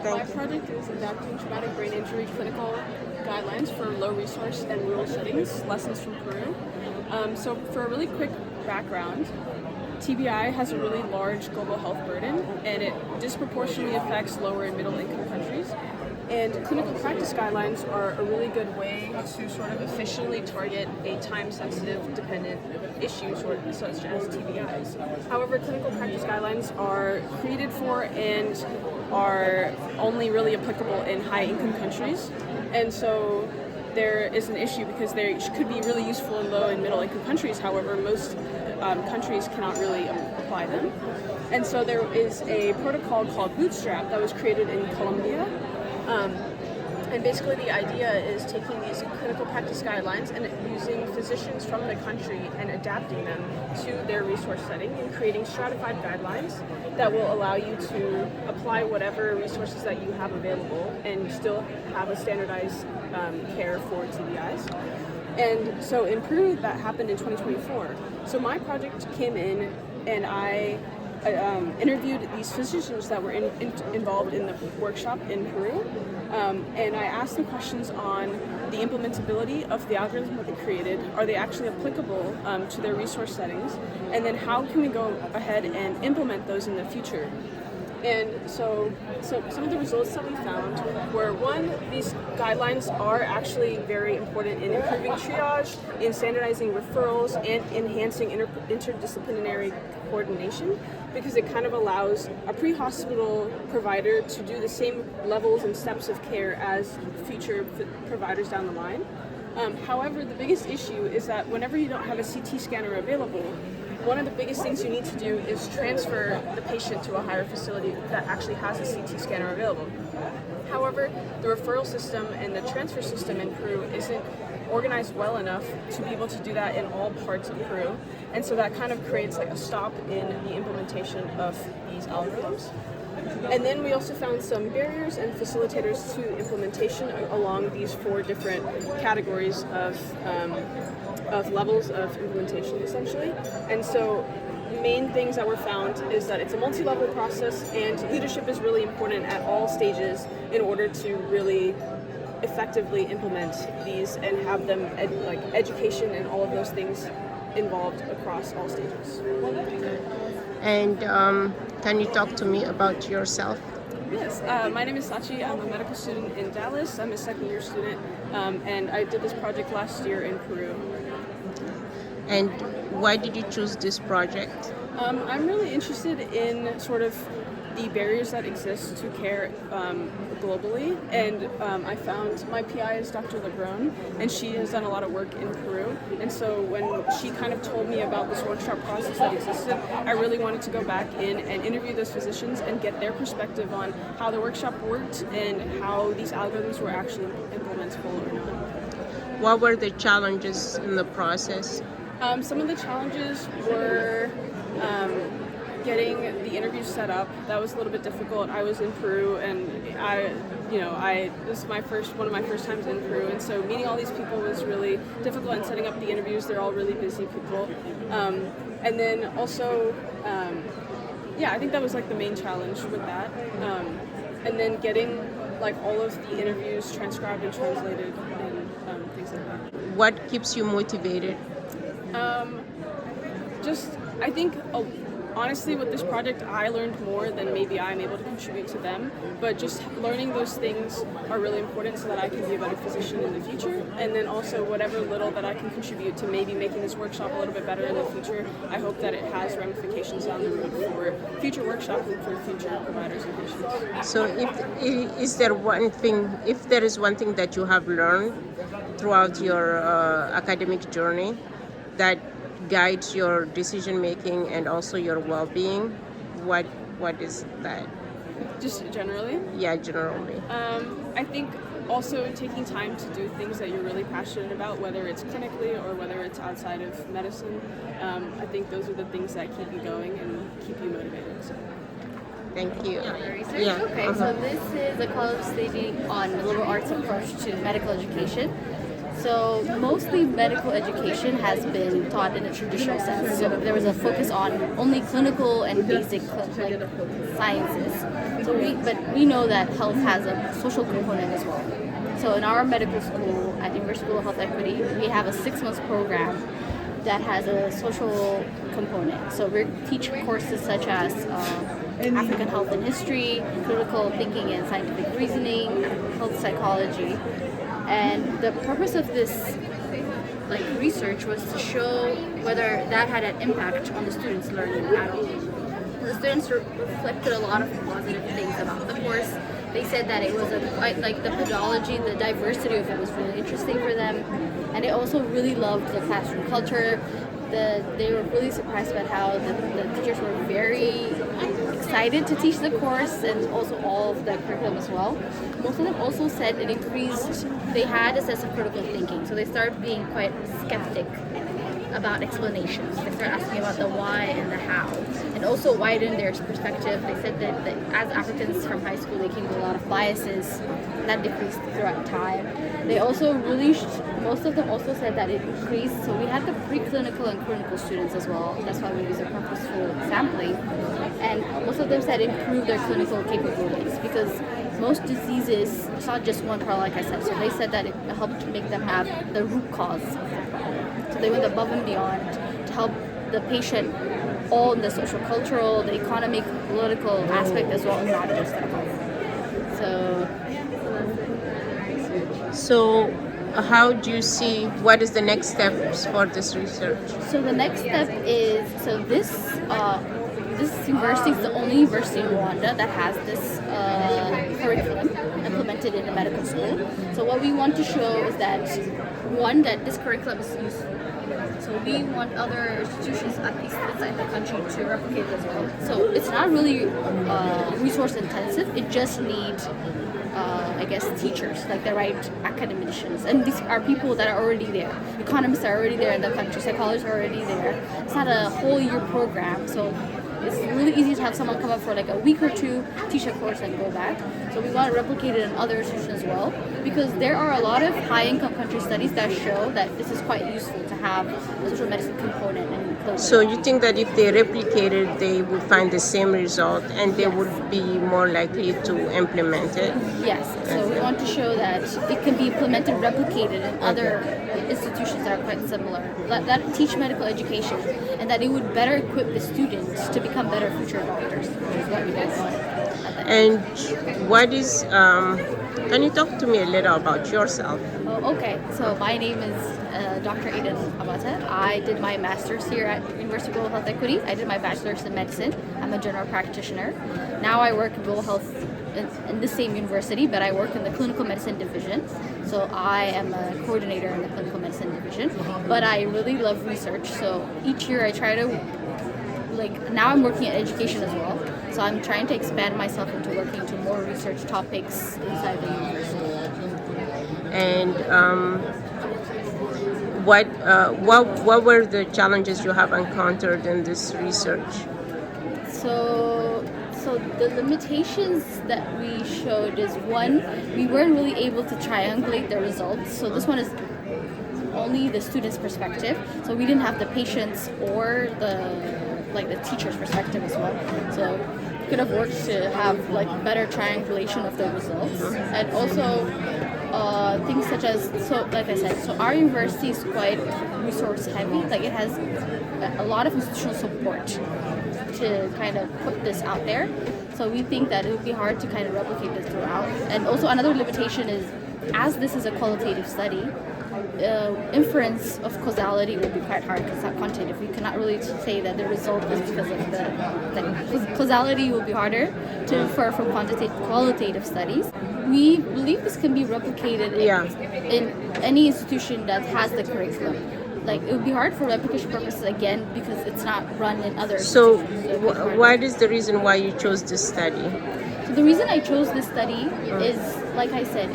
My project is adapting traumatic brain injury clinical guidelines for low resource and rural settings, lessons from Peru. So for a really quick background, TBI has a really large global health burden, and it disproportionately affects lower and middle income countries. And clinical practice guidelines are a really good way to sort of efficiently target a time-sensitive dependent issue such as TBIs. However, clinical practice guidelines are created for and are only really applicable in high-income countries. And so there is an issue because they could be really useful in low and middle-income countries. However, most countries cannot really apply them. And so there is a protocol called Bootstrap that was created in Colombia. And basically the idea is taking these clinical practice guidelines and using physicians from the country and adapting them to their resource setting and creating stratified guidelines that will allow you to apply whatever resources that you have available and still have a standardized care for TBIs. And so in Peru, that happened in 2024. So my project came in and I interviewed these physicians that were involved in the workshop in Peru, and I asked them questions on the implementability of the algorithms that they created. Are they actually applicable to their resource settings? And then how can we go ahead and implement those in the future? And so some of the results that we found were, one, these guidelines are actually very important in improving triage, in standardizing referrals, and enhancing interdisciplinary coordination, because it kind of allows a pre-hospital provider to do the same levels and steps of care as future providers down the line. However, the biggest issue is that whenever you don't have a CT scanner available, one of the biggest things you need to do is transfer the patient to a higher facility that actually has a CT scanner available. However, the referral system and the transfer system in Peru isn't organized well enough to be able to do that in all parts of Peru, and so that kind of creates like a stop in the implementation of these algorithms. And then we also found some barriers and facilitators to implementation along these 4 different categories of levels of implementation, essentially. And so the main things that were found is that it's a multi-level process, and leadership is really important at all stages in order to really effectively implement these and have them education and all of those things involved across all stages. And can you talk to me about yourself? Yes, my name is Sachi. I'm a medical student in Dallas. I'm a second-year student, and I did this project last year in Peru. And why did you choose this project? I'm really interested in sort of the barriers that exist to care globally, and I found my PI is Dr. Lebron, and she has done a lot of work in Peru, and so when she kind of told me about this workshop process that existed, I really wanted to go back in and interview those physicians and get their perspective on how the workshop worked and how these algorithms were actually implementable or not. What were the challenges in the process? Some of the challenges were getting the interview set up. That was a little bit difficult. I was in Peru, and this is one of my first times in Peru, and so meeting all these people was really difficult. And setting up the interviews, they're all really busy people. And then also, I think that was like the main challenge with that. And then getting like all of the interviews transcribed and translated and things like that. What keeps you motivated? I think honestly with this project I learned more than maybe I'm able to contribute to them, but just learning those things are really important so that I can be a better physician in the future, and then also whatever little that I can contribute to maybe making this workshop a little bit better in the future, I hope that it has ramifications down the road for future workshops and for future providers and patients. So if there is one thing that you have learned throughout your academic journey that guides your decision making and also your well-being, what is that? Just generally? Yeah, generally. I think also taking time to do things that you're really passionate about, whether it's clinically or whether it's outside of medicine. I think those are the things that keep you going and keep you motivated. So. Thank you. Research? Yeah. Okay, so this is a college study on the liberal arts approach to medical education. So mostly medical education has been taught in a traditional sense. So there was a focus on only clinical and basic like sciences. But we know that health has a social component as well. So in our medical school at University School of Health Equity, we have a 6-month program that has a social component. So we teach courses such as African health and history, critical thinking and scientific reasoning, health psychology. And the purpose of this research was to show whether that had an impact on the students' learning at all. The students reflected a lot of positive things about the course. They said that it was quite like the pedagoggy, the diversity of it was really interesting for them, and they also really loved the classroom culture. They were really surprised about how the teachers were very excited to teach the course and also all of the curriculum as well. Most of them also said it increased, they had a sense of critical thinking, so they started being quite skeptic about explanations. They started asking about the why and the how, and also widened their perspective. They said that as Africans from high school, they came with a lot of biases that decreased throughout time. They also most of them also said that it increased, so we had the preclinical and clinical students as well. That's why we use a purposeful sampling. And most of them said it improved their clinical capabilities because most diseases, it's not just one part, like I said. So they said that it helped make them have the root cause of the problem. So they went above and beyond to help the patient all in the social, cultural, the economic, political aspect as well as not just the health. So how do you see, what is the next steps for this research? So the next step is, this university is the only university in Rwanda that has this curriculum implemented in a medical school. So what we want to show is that, one, that this curriculum is useful. So we want other institutions, at least inside the country, to replicate it as well. So it's not really resource intensive. It just needs, teachers, like the right academicians. And these are people that are already there. Economists are already there in the country. Psychologists are already there. It's not a whole year program. So it's really easy to have someone come up for like a week or two, teach a course, and go back. So we want to replicate it in other institutions as well, because there are a lot of high-income country studies that show that this is quite useful to have a social medicine component in clinical. So you think that if they replicated, they would find the same result and they would be more likely to implement it? Yes. So we want to show that it can be implemented, replicated in other institutions that are quite similar, that teach medical education, and that it would better equip the students to become better future doctors, which is what we guys want. And what is, can you talk to me a little about yourself? Oh, okay. So my name is Dr. Aiden Abata. I did my master's here at University School of Health Equity. I did my bachelor's in medicine. I'm a general practitioner. Now I work in global health in the same university, but I work in the clinical medicine division. So I am a coordinator in the clinical medicine division. But I really love research. So each year I try to, now I'm working in education as well. So I'm trying to expand myself into working to more research topics inside the university. And what were the challenges you have encountered in this research? So the limitations that we showed is, one, we weren't really able to triangulate the results. So this one is only the student's perspective. So we didn't have the patient's or the teacher's perspective as well. So could have worked to have better triangulation of the results, and also things such as, like I said, so our university is quite resource heavy. It has a lot of institutional support to kind of put this out there. So we think that it would be hard to kind of replicate this throughout. And also another limitation is, as this is a qualitative study, inference of causality will be quite hard because it's not quantitative. We cannot really say that the result is because of the causality will be harder to infer from qualitative studies. We believe this can be replicated in any institution that has the curriculum. It would be hard for replication purposes again because it's not run in other institutions. So what is the reason why you chose this study? So the reason I chose this study is, like I said,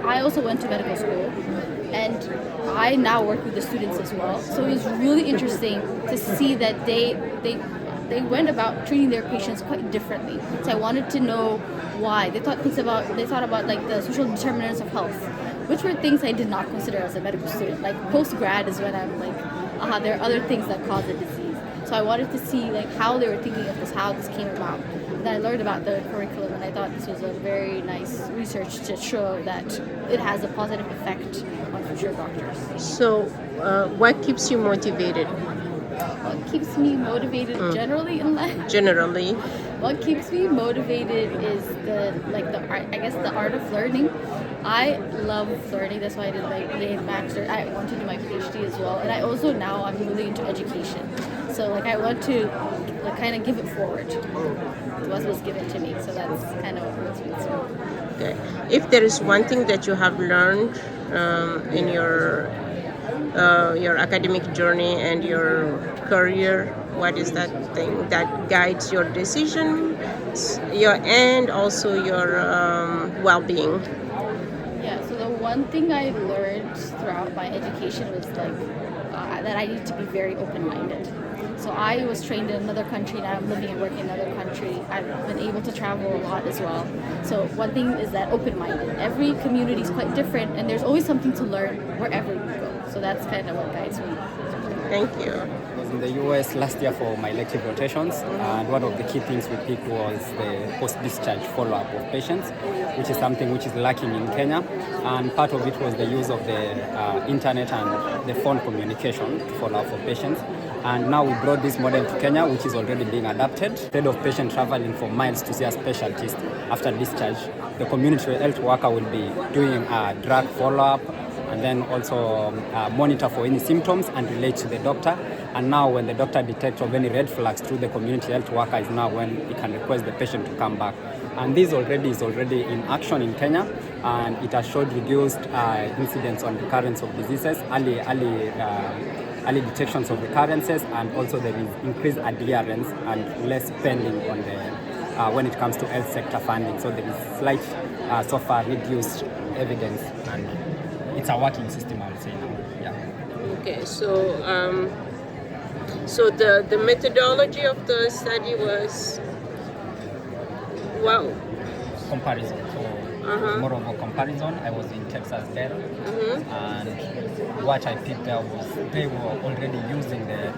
I also went to medical school, and I now work with the students as well. So it was really interesting to see that they went about treating their patients quite differently. So I wanted to know why. They thought about like the social determinants of health, which were things I did not consider as a medical student. Like post-grad is when I'm like, there are other things that cause the disease. So I wanted to see like how they were thinking of this, how this came about. And then I learned about the curriculum, and I thought this was a very nice research to show that it has a positive effect on future doctors. So, what keeps you motivated? What keeps me motivated generally in life? Generally, What keeps me motivated is the art. I guess the art of learning. I love learning. That's why I did my BA and master. I want to do my PhD as well, and I also now I'm really into education. So like I want to like kind of give it forward to what was given to me. So that's kind of what motivates me. okay. If there is one thing that you have learned in your academic journey and your career, what is that thing that guides your decision, and also your well-being? Yeah, so the one thing I learned throughout my education was like that I need to be very open-minded. So I was trained in another country, now I'm living and working in another country. I've been able to travel a lot as well. So one thing is that open-minded. Every community is quite different, and there's always something to learn wherever you go. So that's kind of what guides me. Thank you. I was in the US last year for my elective rotations, and one of the key things we picked was the post-discharge follow-up of patients, which is something which is lacking in Kenya. And part of it was the use of the internet and the phone communication to follow up for patients. And now we brought this model to Kenya, which is already being adapted. Instead of patient traveling for miles to see a specialist after discharge, the community health worker will be doing a drug follow-up, and then also monitor for any symptoms and relate to the doctor. And now when the doctor detects of any red flags through the community health worker is now when he can request the patient to come back. And this is already in action in Kenya, and it has showed reduced incidence on recurrence of diseases, early detections of recurrences, and also there is increased adherence and less spending on the when it comes to health sector funding. So there is slight so far reduced evidence, and it's a working system, I would say now. Yeah. Okay, so so the methodology of the study was Comparison. So more of a comparison. I was in Texas then, and what I picked up was they were already using the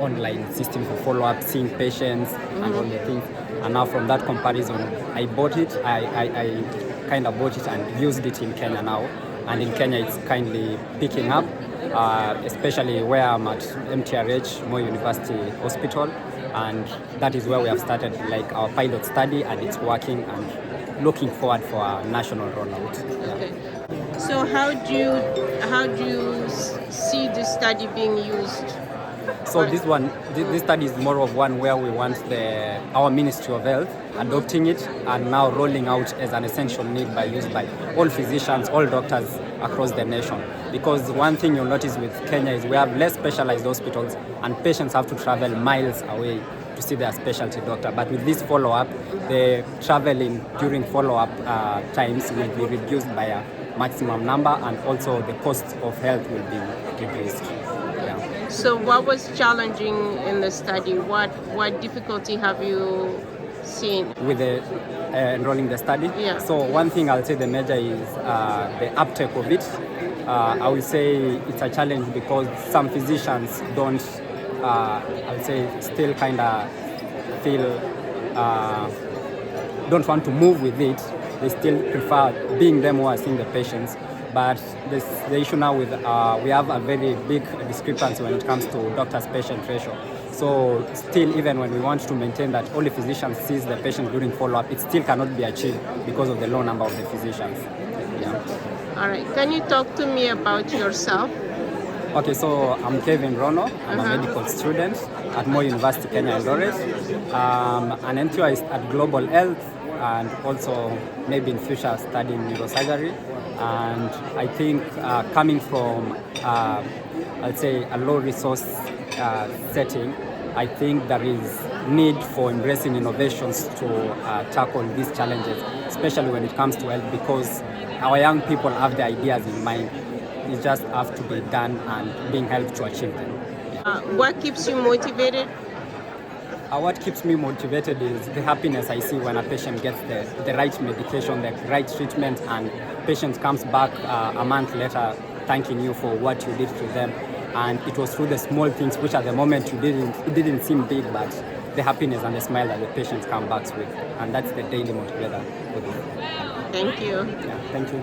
online system for follow-up, seeing patients and all the things. And now from that comparison, I bought it. I kind of bought it and used it in Kenya now. And in Kenya, it's kindly picking up, especially where I'm at MTRH, Moi University Hospital, and that is where we have started like our pilot study, and it's working, and looking forward for a national rollout. Yeah. okay. So how do you see this study being used? So this study is more of one where we want our Ministry of Health adopting it and now rolling out as an essential need by use by all physicians, all doctors across the nation. Because one thing you'll notice with Kenya is we have less specialized hospitals, and patients have to travel miles away to see their specialty doctor. But with this follow-up, the traveling during follow-up times will be reduced by a maximum number, and also the cost of health will be reduced. Yeah. So what was challenging in the study? What difficulty have you seen with the enrolling the study? Yeah. So one thing I'll say the major is the uptake of it. I will say it's a challenge because some physicians don't, I'll say, still kind of feel don't want to move with it. They still prefer being them who are seeing the patients. But the issue now with we have a very big discrepancy when it comes to doctor-patient ratio. So still, even when we want to maintain that only physicians sees the patient during follow-up, it still cannot be achieved because of the low number of the physicians. Yeah. All right. Can you talk to me about yourself? Okay, so I'm Kevin Rono. I'm a medical student at Moi University, Kenya, Eldoret. An enthusiast at global health, and also maybe in future studying neurosurgery. And I think coming from, I'd say, a low resource setting, I think there is need for embracing innovations to tackle these challenges, especially when it comes to health, because our young people have the ideas in mind. It just have to be done and being helped to achieve them. What keeps you motivated? What keeps me motivated is the happiness I see when a patient gets the right medication, the right treatment, and patient comes back a month later thanking you for what you did to them. And it was through the small things, which at the moment it didn't seem big, but the happiness and the smile that the patients come back with, and that's the daily motivator for them. Thank you. Yeah, thank you.